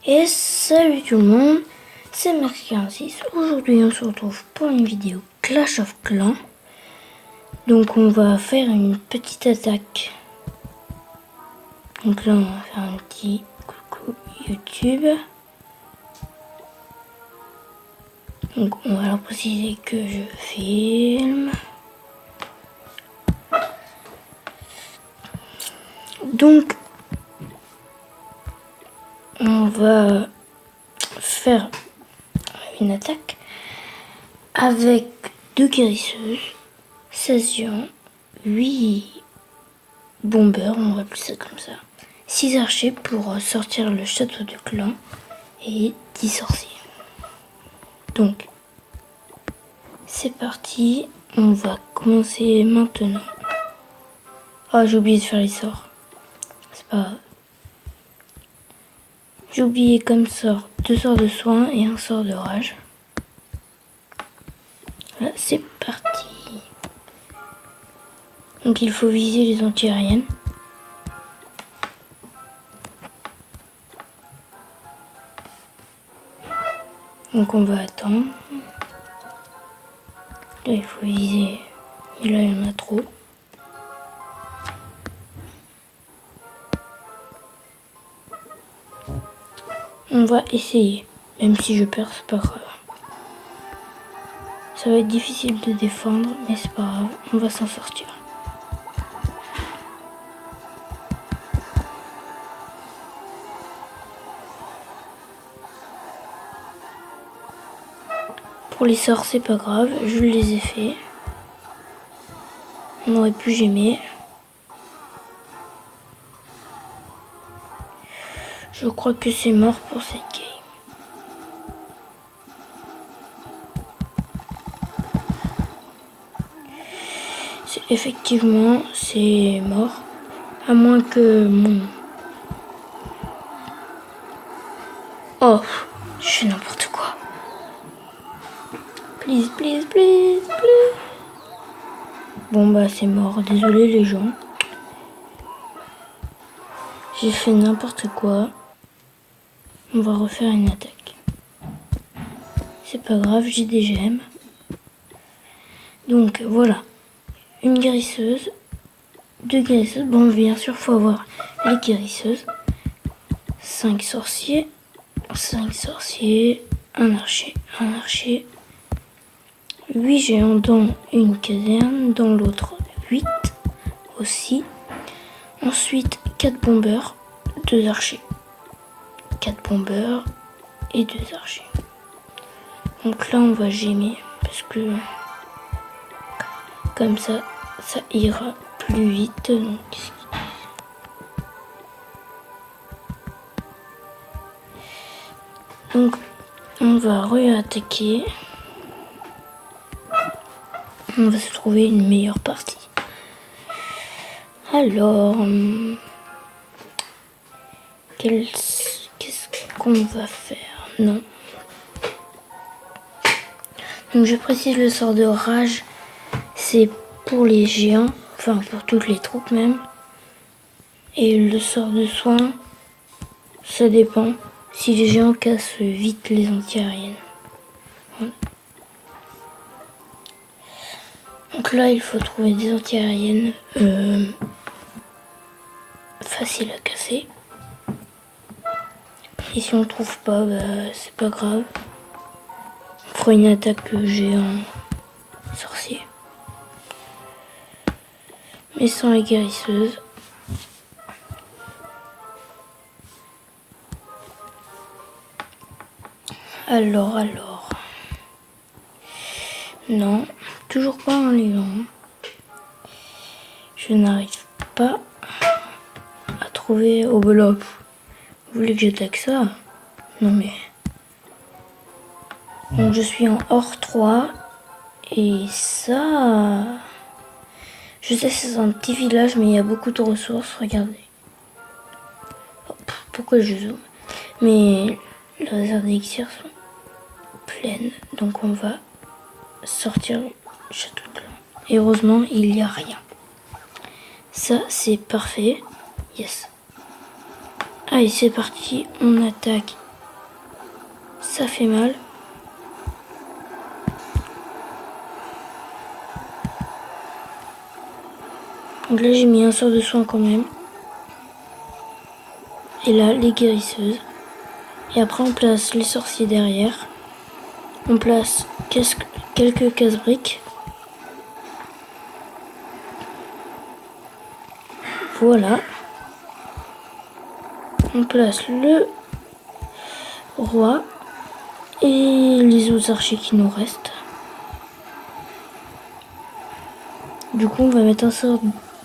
Et salut tout le monde, c'est Merc46. Aujourd'hui on se retrouve pour une vidéo Clash of Clans. Donc on va faire une petite attaque. Donc là on va faire un petit coucou YouTube. Donc on va leur préciser que je filme. Donc on va faire une attaque avec 2 guérisseuses, 16 géants, 8 bombeurs, on va appeler ça comme ça, 6 archers pour sortir le château de clan et 10 sorciers. Donc c'est parti, on va commencer maintenant. Ah, j'ai oublié de faire les sorts, c'est pas grave. J'ai oublié comme sort 2 sorts de soin et un sort de rage. Voilà, c'est parti. Donc il faut viser les anti-aériennes. Donc on va attendre. Là il faut viser. Et là il y en a trop. On va essayer. Même si je perds, c'est pas grave. Ça va être difficile de défendre, mais c'est pas grave. On va s'en sortir. Pour les sorts, c'est pas grave. Je les ai faits. On aurait pu gémer. Je crois que c'est mort pour cette game. Effectivement, c'est mort. À moins que mon... Oh, je fais n'importe quoi. Please, please, please, please. Bon bah c'est mort. Désolé les gens. J'ai fait n'importe quoi. On va refaire une attaque. C'est pas grave, j'ai des gemmes. Donc voilà. Une guérisseuse. 2 guérisseuses. Bon, bien sûr, faut avoir les guérisseuses. 5 sorciers. 5 sorciers. Un archer. 8 géants dans une caserne. Dans l'autre, 8 aussi. Ensuite, 4 bombeurs. 2 archers. 4 bombeurs et 2 archers. Donc là, on va gémer. Parce que comme ça ira plus vite. Donc on va réattaquer. On va se trouver une meilleure partie. Alors, qu'est-ce qu'on va faire? Non. Donc je précise, le sort de rage, c'est pour les géants, enfin pour toutes les troupes même. Et le sort de soin, ça dépend si les géants cassent vite les anti-aériennes. Voilà. Donc là, il faut trouver des anti-aériennes faciles à casser. Et si on ne trouve pas, bah, c'est pas grave. On fera une attaque géant sorcier. Mais sans les guérisseuses. Alors. Non, toujours pas un lion. Je n'arrive pas à trouver au bloc. Vous voulez que j'attaque ça? Non mais... Donc je suis en hors 3. Et ça... Je sais que c'est un petit village, mais il y a beaucoup de ressources. Regardez. Oh, pourquoi je zoome? Mais les réserves d'élixir sont pleines. Donc on va sortir le château de clan. Et heureusement, il n'y a rien. Ça, c'est parfait. Yes. Allez, c'est parti. On attaque Ça fait mal. Donc là j'ai mis un sort de soin quand même. Et là les guérisseuses. Et après on place les sorciers derrière. On place quelques casse-briques. Voilà. On place le roi et les autres archers qui nous restent. Du coup on va mettre un sort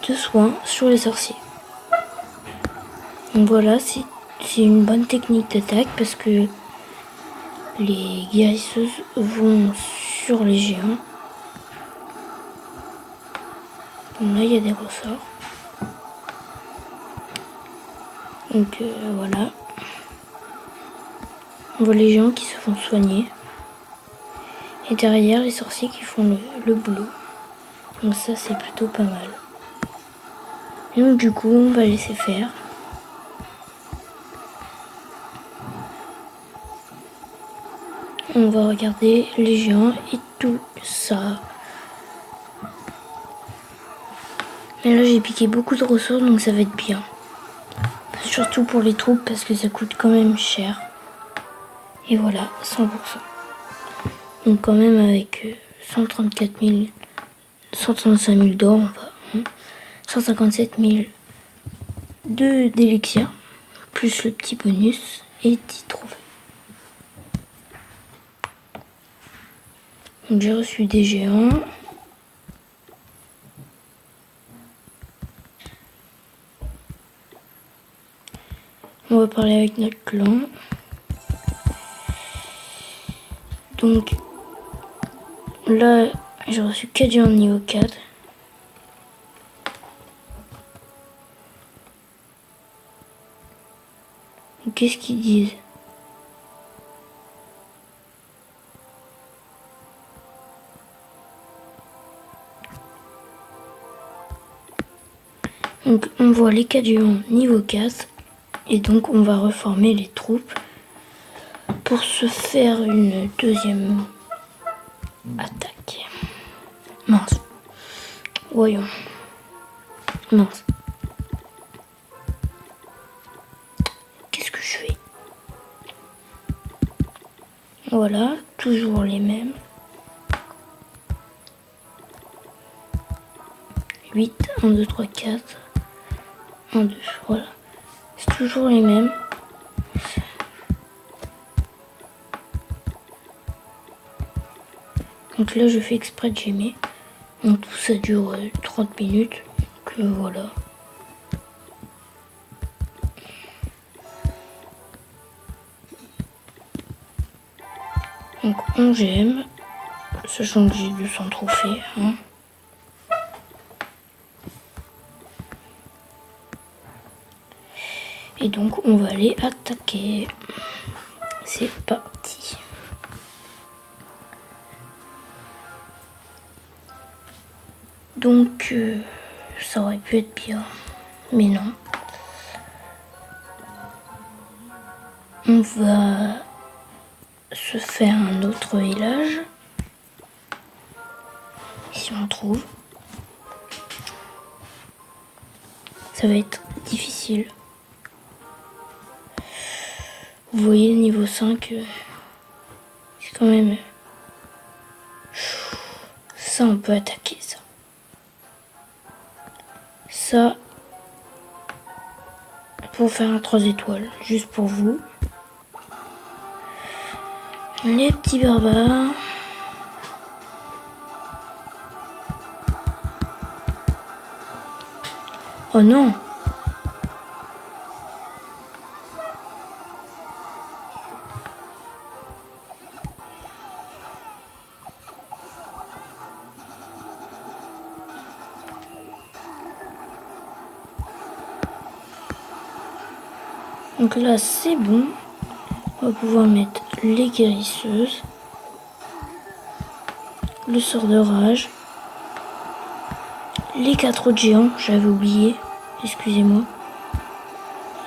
de soin sur les sorciers. Donc voilà, c'est une bonne technique d'attaque parce que les guérisseuses vont sur les géants. Donc là il y a des ressorts. Donc voilà. On voit les géants qui se font soigner. Et derrière les sorciers qui font le boulot. Donc ça c'est plutôt pas mal. Et donc du coup on va laisser faire. On va regarder les géants et tout ça. Mais là j'ai piqué beaucoup de ressources donc ça va être bien. Surtout pour les troupes parce que ça coûte quand même cher. Et voilà, 100%. Donc quand même avec 134 000, 135 000 d'or, on va 157 000 d'élixir, plus le petit bonus et 10 trophées. Donc j'ai reçu des géants. On va parler avec notre clan. Donc là, j'ai reçu 4 géants niveau 4. Qu'est-ce qu'ils disent? Donc on voit les 4 géants niveau 4. Et donc on va reformer les troupes pour se faire une deuxième attaque. Mince. Voyons. Mince. Qu'est-ce que je fais? Voilà, toujours les mêmes. 8, 1, 2, 3, 4. 1, 2, voilà. C'est toujours les mêmes. Donc là, je fais exprès de gemmer. Donc tout ça dure 30 minutes. Donc voilà. Donc on gemme. Sachant que j'ai 200 trophées. Hein. Et donc on va aller attaquer. C'est parti. Donc ça aurait pu être bien, mais non. On va se faire un autre village. Si on trouve. Ça va être difficile. Vous voyez, niveau 5, c'est quand même... Ça, on peut attaquer, ça. Ça, pour faire un 3 étoiles, juste pour vous. Les petits barbares. Oh non! Donc là, c'est bon. On va pouvoir mettre les guérisseuses. Le sort de rage. Les 4 autres géants, j'avais oublié. Excusez-moi.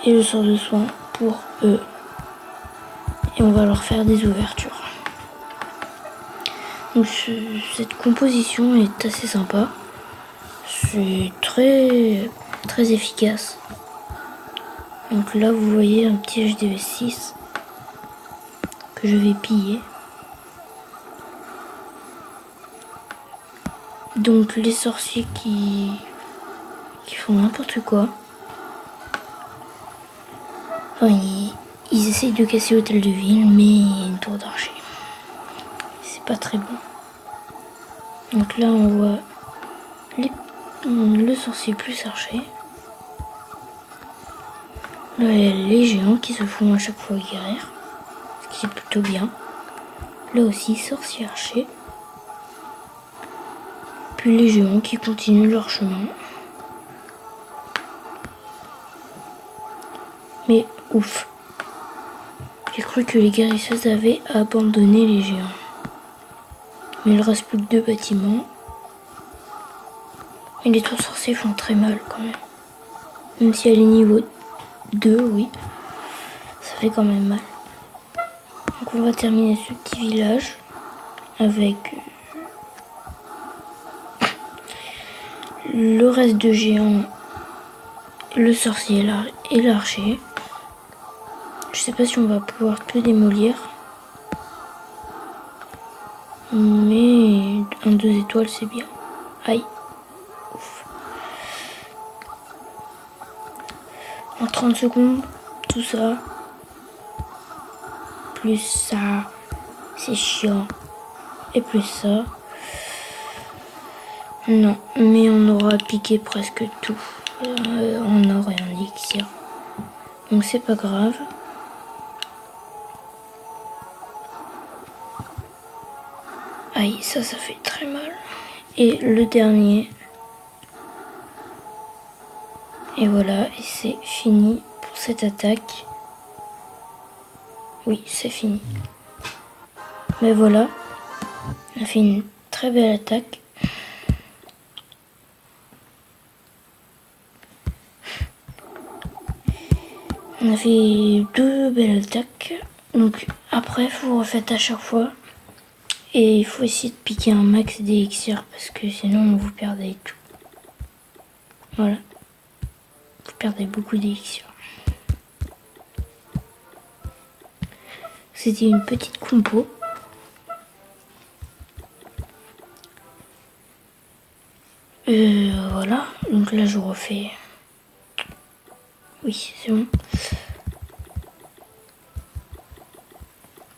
Et le sort de soin pour eux. Et on va leur faire des ouvertures. Donc cette composition est assez sympa. C'est très efficace. Donc là vous voyez un petit HDV6 que je vais piller. Donc les sorciers qui font n'importe quoi. Enfin, ils essayent de casser l'hôtel de ville, mais il y a une tour d'archer. C'est pas très bon. Donc là on voit le sorcier plus archer. Là il y a les géants qui se font à chaque fois guérir, ce qui est plutôt bien. Là aussi sorcier archer. Puis les géants qui continuent leur chemin. Mais ouf. J'ai cru que les guérisseuses avaient abandonné les géants. Mais il reste plus que 2 bâtiments. Et les tours sorciers font très mal quand même. Même si elle est niveau 2, oui. Ça fait quand même mal. Donc on va terminer ce petit village avec le reste de géants, le sorcier et l'archer. Je sais pas si on va pouvoir tout démolir. Mais un 2 étoiles c'est bien. Aïe. Ouf. En 30 secondes, tout ça. Plus ça. C'est chiant. Et plus ça. Non, mais on aura piqué presque tout. En or et en élixir. Donc c'est pas grave. Aïe, ça fait très mal. Et le dernier. Et voilà, et c'est fini pour cette attaque. Oui, c'est fini. Mais voilà, on a fait une très belle attaque. On a fait 2 belles attaques. Donc après, vous refaites à chaque fois. Et il faut essayer de piquer un max d'élixir parce que sinon vous perdez tout. Voilà. Vous perdez beaucoup d'élixir. C'était une petite compo. Voilà. Donc là je refais. Oui, c'est bon.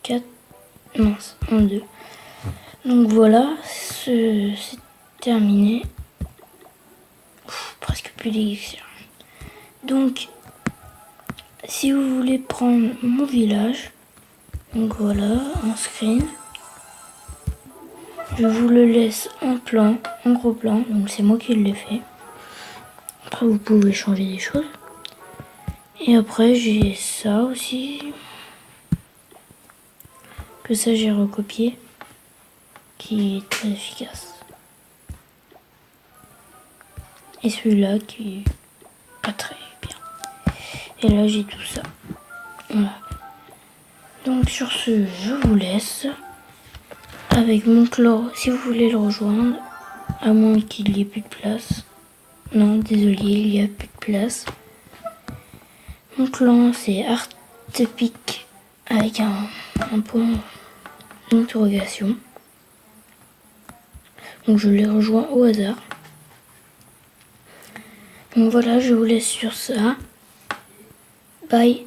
4. Non, 1, 2. Donc voilà, c'est terminé. Presque plus d'élixir. Donc, si vous voulez prendre mon village, donc voilà, en screen. Je vous le laisse en plan, en gros plan, donc c'est moi qui l'ai fait. Après, vous pouvez changer des choses. Et après, j'ai ça aussi. Que ça, j'ai recopié. Qui est très efficace. Et celui-là qui est pas très bien. Et là, j'ai tout ça. Voilà. Donc, sur ce, je vous laisse. Avec mon clan, si vous voulez le rejoindre. À moins qu'il n'y ait plus de place. Non, désolé, il n'y a plus de place. Mon clan, c'est Artepic avec un point d'interrogation. Donc je les rejoins au hasard. Donc voilà, je vous laisse sur ça. Bye.